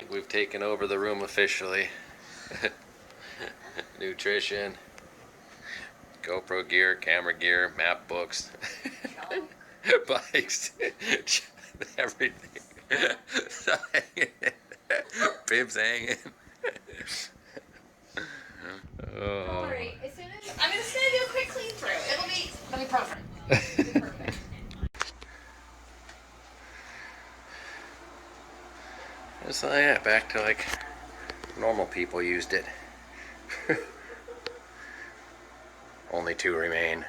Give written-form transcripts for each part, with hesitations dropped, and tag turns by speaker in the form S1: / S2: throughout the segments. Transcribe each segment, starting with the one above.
S1: We've taken over the room officially. Nutrition, GoPro gear, camera gear, map books, bikes, everything. Bibs hanging.
S2: Don't worry. As soon as I'm just gonna do a quick clean through. It'll be perfect. It'll be perfect.
S1: So yeah, back to like normal people used it. Only 2 remain.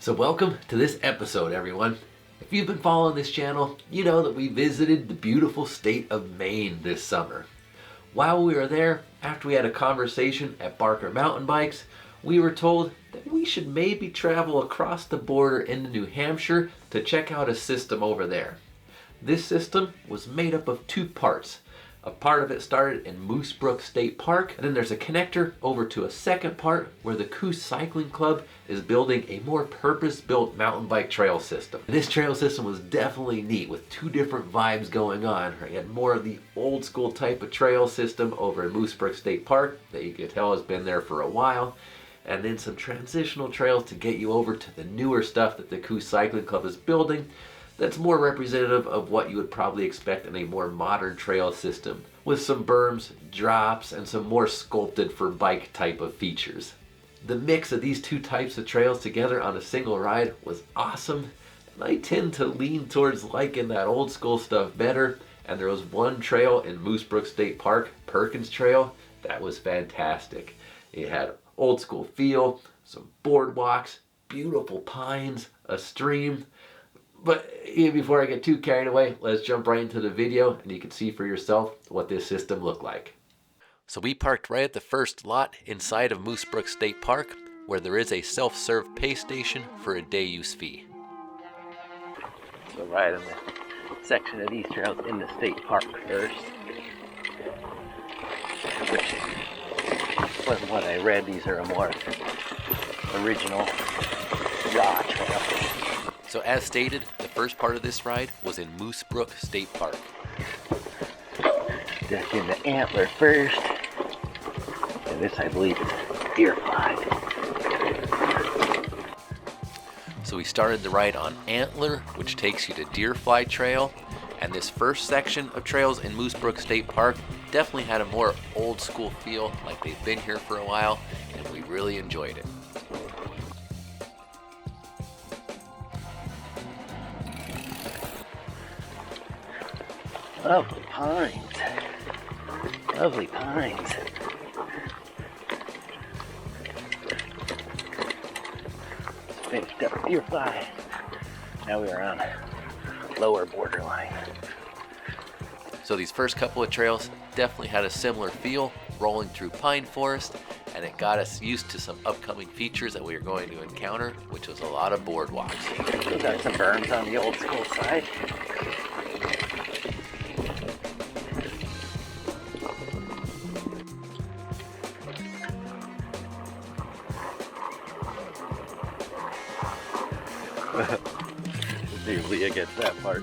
S3: So welcome to this episode, everyone. If you've been following this channel, you know that we visited the beautiful state of Maine this summer. While we were there, after we had a conversation at Barker Mountain Bikes, we were told that we should maybe travel across the border into New Hampshire to check out a system over there. This system was made up of 2 parts. A part of it started in Brook State Park, and then there's a connector over to a second part where the Coos Cycling Club is building a more purpose-built mountain bike trail system. This trail system was definitely neat with 2 different vibes going on. You had more of the old school type of trail system over in Brook State Park that you could tell has been there for a while, and then some transitional trails to get you over to the newer stuff that the Coos Cycling Club is building that's more representative of what you would probably expect in a more modern trail system, with some berms, drops, and some more sculpted for bike type of features. The mix of these 2 types of trails together on a single ride was awesome, and I tend to lean towards liking that old school stuff better, and there was one trail in Brook State Park, Perkins Trail, that was fantastic. It had old school feel, some boardwalks, beautiful pines, a stream. But even before I get too carried away, let's jump right into the video and you can see for yourself what this system looked like. So we parked right at the first lot inside of Brook State Park, where there is a self-serve pay station for a day use fee. So right in the section of these trails in the state park first, which from what I read, these are a more original raw trail. So as stated, the first part of this ride was in Brook State Park. Duck in the Antler first, and this I believe is Deer Fly. So we started the ride on Antler, which takes you to Deer Fly Trail, and this first section of trails in Brook State Park definitely had a more old school feel, like they've been here for a while, and we really enjoyed it. Lovely pines. Lovely pines. Finished up Deer Fly. Now we are on lower borderline. So these first couple of trails definitely had a similar feel, rolling through pine forest, and it got us used to some upcoming features that we are going to encounter, which was a lot of boardwalks. We got some berms on the old school side. See if Leah gets that part.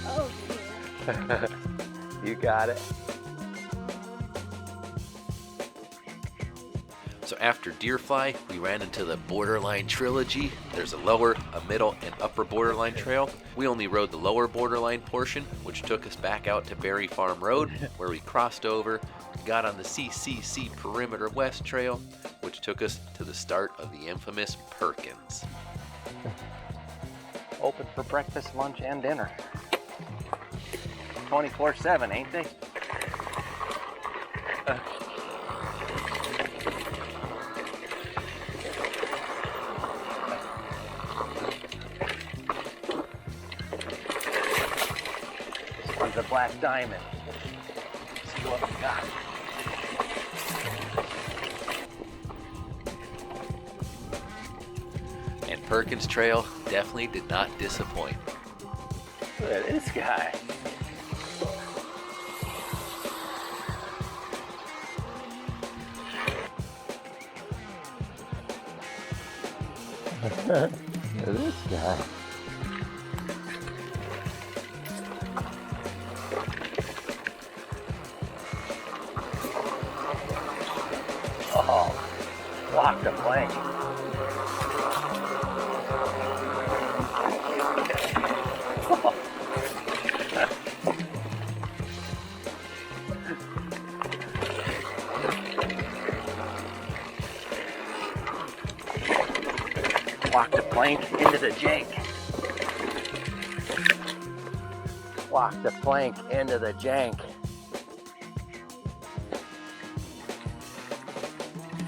S2: Oh dear.
S3: You got it. So after Deer Fly, we ran into the Borderline Trilogy. There's a lower, a middle, and upper borderline trail. We only rode the lower borderline portion, which took us back out to Berry Farm Road, where we crossed over, got on the CCC Perimeter West Trail, which took us to the start of the infamous Perkins.
S1: Open for breakfast, lunch, and dinner. 24/7, ain't they? This one's a black diamond. Let's see what we got.
S3: Perkins Trail definitely did not disappoint.
S4: Look at this guy. Look at this guy. Oh, blocked the plank. Walk the plank into the jank. Walk the plank into the jank.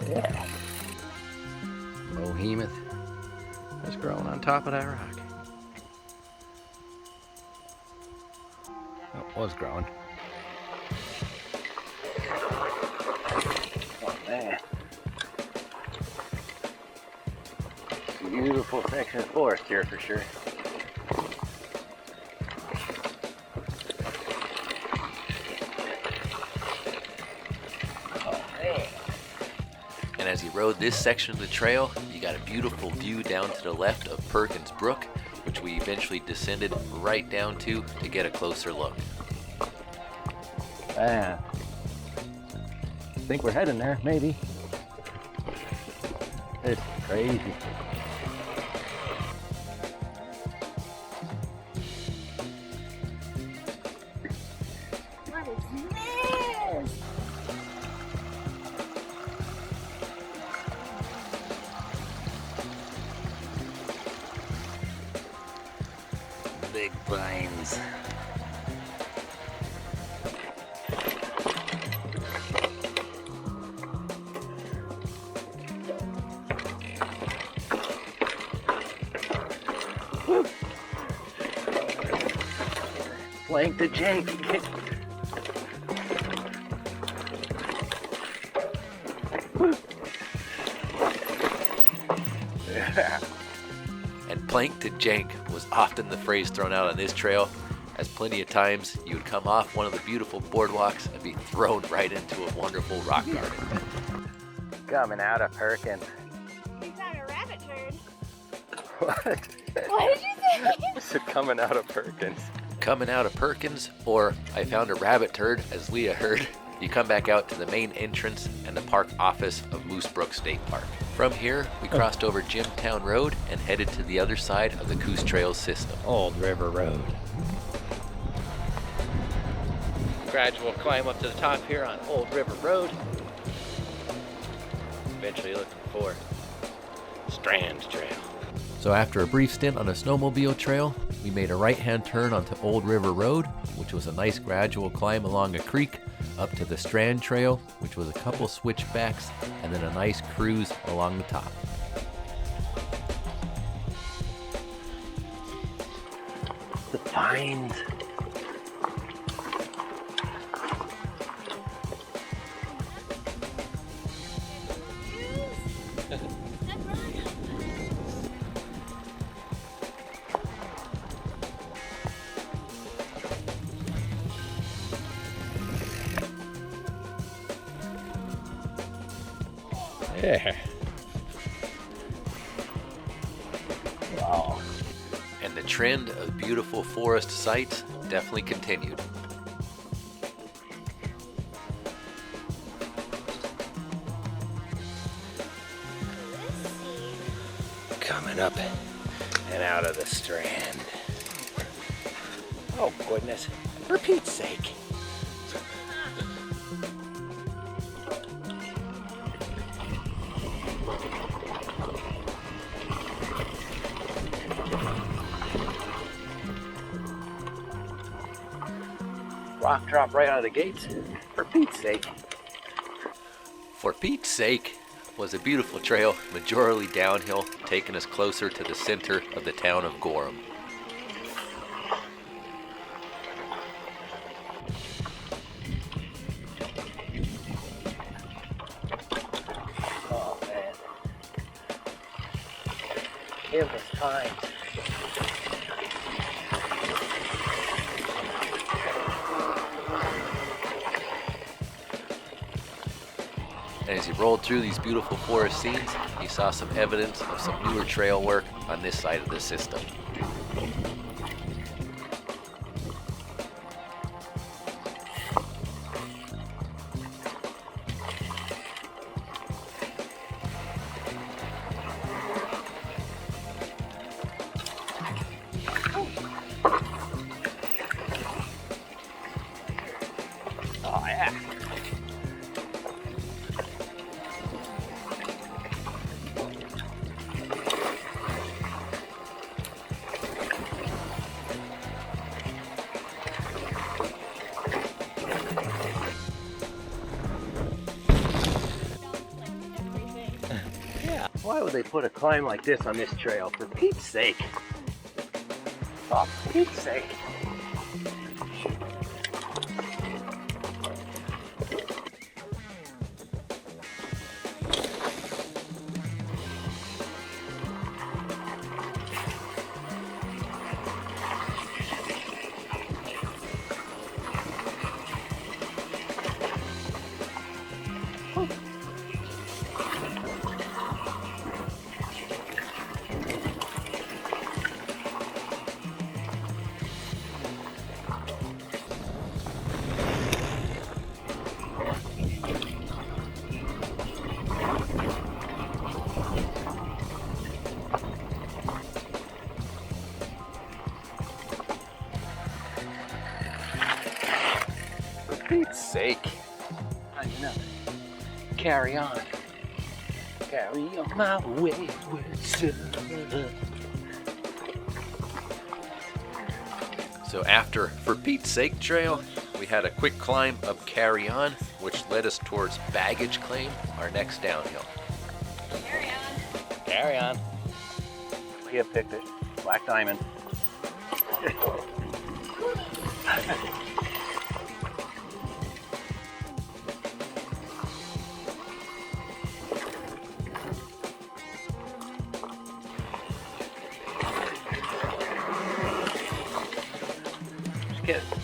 S4: Yeah. Behemoth is growing on top of that rock. Oh, it was growing. Oh man. Beautiful section of forest here for sure. Oh man.
S3: And as you rode this section of the trail, you got a beautiful view down to the left of Perkins Brook, which we eventually descended right down to get a closer look.
S4: Man. I think we're heading there, maybe. It's crazy.
S2: What is this?
S4: Big pines. Flank the jank.
S3: And plank to jank was often the phrase thrown out on this trail, as plenty of times you would come off one of the beautiful boardwalks and be thrown right into a wonderful rock garden.
S4: Coming out of Perkins.
S2: You found a rabbit turd.
S4: What?
S2: What did you say?
S4: I said coming out of Perkins.
S3: Coming out of Perkins, or I found a rabbit turd, as Leah heard, you come back out to the main entrance and the park office of Moose Brook State Park. From here, we crossed over Jimtown Road and headed to the other side of the Coos Trail System.
S4: Old River Road.
S5: Gradual climb up to the top here on Old River Road. Eventually looking for Strand Trail.
S3: So after a brief stint on a snowmobile trail, we made a right-hand turn onto Old River Road, which was a nice gradual climb along a creek, up to the Strand Trail, which was a couple switchbacks, and then a nice cruise along the top.
S4: The pines. Yeah. Wow.
S3: And the trend of beautiful forest sights definitely continued.
S4: Coming up and out of the Strand. Oh goodness, for Pete's sake. Rock drop right out of the gates, for Pete's sake.
S3: For Pete's sake was a beautiful trail, majorly downhill, taking us closer to the center of the town of Gorham.
S4: Oh man. It was fine.
S3: And as he rolled through these beautiful forest scenes, he saw some evidence of some newer trail work on this side of the system.
S4: Oh yeah. Yeah. Why would they put a climb like this on this trail? For Pete's sake. Oh, for Pete's sake. For Pete's sake. I know. Carry on. Carry on my wayward son.
S3: So after For Pete's Sake Trail, we had a quick climb up Carry On, which led us towards Baggage Claim, our next downhill.
S2: Carry on.
S4: Carry on. We have picked it. Black Diamond.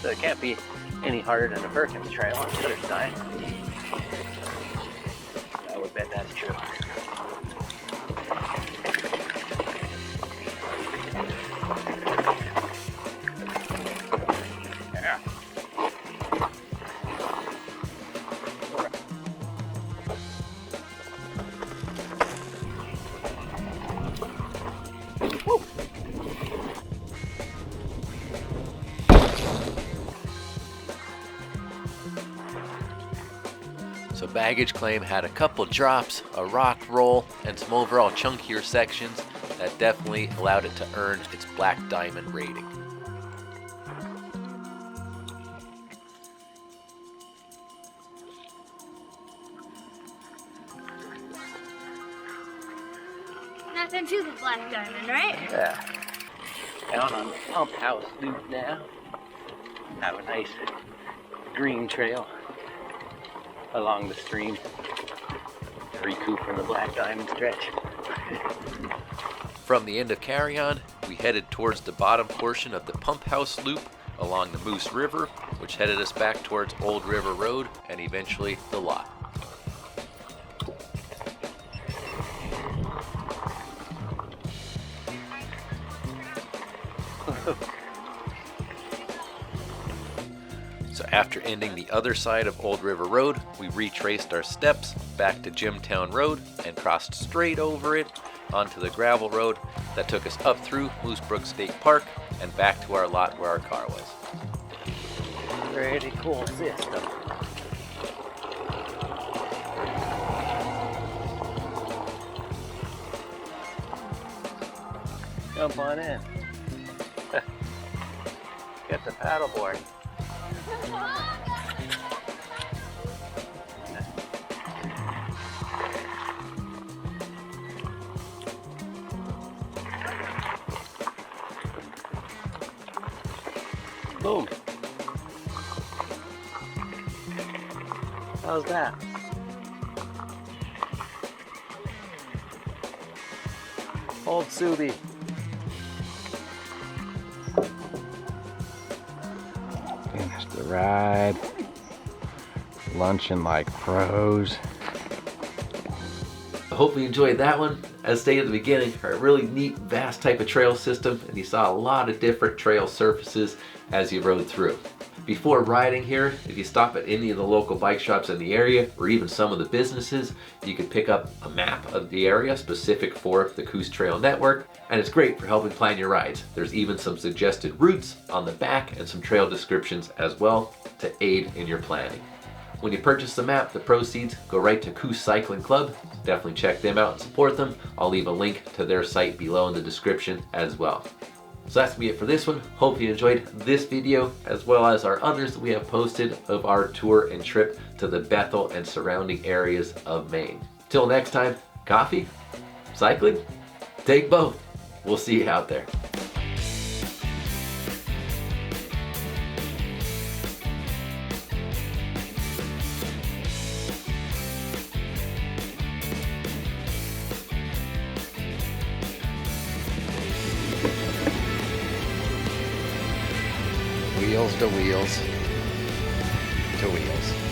S4: So it can't be any harder than the Perkins Trail on the other side. I would bet that's true. Yeah. Woo.
S3: So Baggage Claim had a couple drops, a rock roll, and some overall chunkier sections that definitely allowed it to earn its Black Diamond rating.
S6: Nothing to the Black Diamond, right?
S4: Yeah. Down on the Pump House Loop now. Have a nice green trail along the stream to recoup from the Black Diamond stretch.
S3: From the end of Carry On, we headed towards the bottom portion of the Pump House Loop along the Moose River, which headed us back towards Old River Road and eventually the lot. So after ending the other side of Old River Road, we retraced our steps back to Jimtown Road and crossed straight over it onto the gravel road that took us up through Moose Brook State Park and back to our lot where our car was.
S4: Pretty cool system. Jump on in. Get the paddleboard. Boom. How's that? Old Subi. Finish the ride. Lunching like pros.
S3: I hope you enjoyed that one. As stated at the beginning, a really neat, vast type of trail system, and you saw a lot of different trail surfaces as you rode through. Before riding here, if you stop at any of the local bike shops in the area, or even some of the businesses, you could pick up a map of the area specific for the Coos Trail Network, and it's great for helping plan your rides. There's even some suggested routes on the back and some trail descriptions as well to aid in your planning. When you purchase the map, the proceeds go right to Coos Cycling Club. Definitely check them out and support them. I'll leave a link to their site below in the description as well. So that's me it for this one. Hope you enjoyed this video as well as our others that we have posted of our tour and trip to the Bethel and surrounding areas of Maine. Till next time, coffee, cycling, take both. We'll see you out there.
S4: Wheels to wheels to wheels.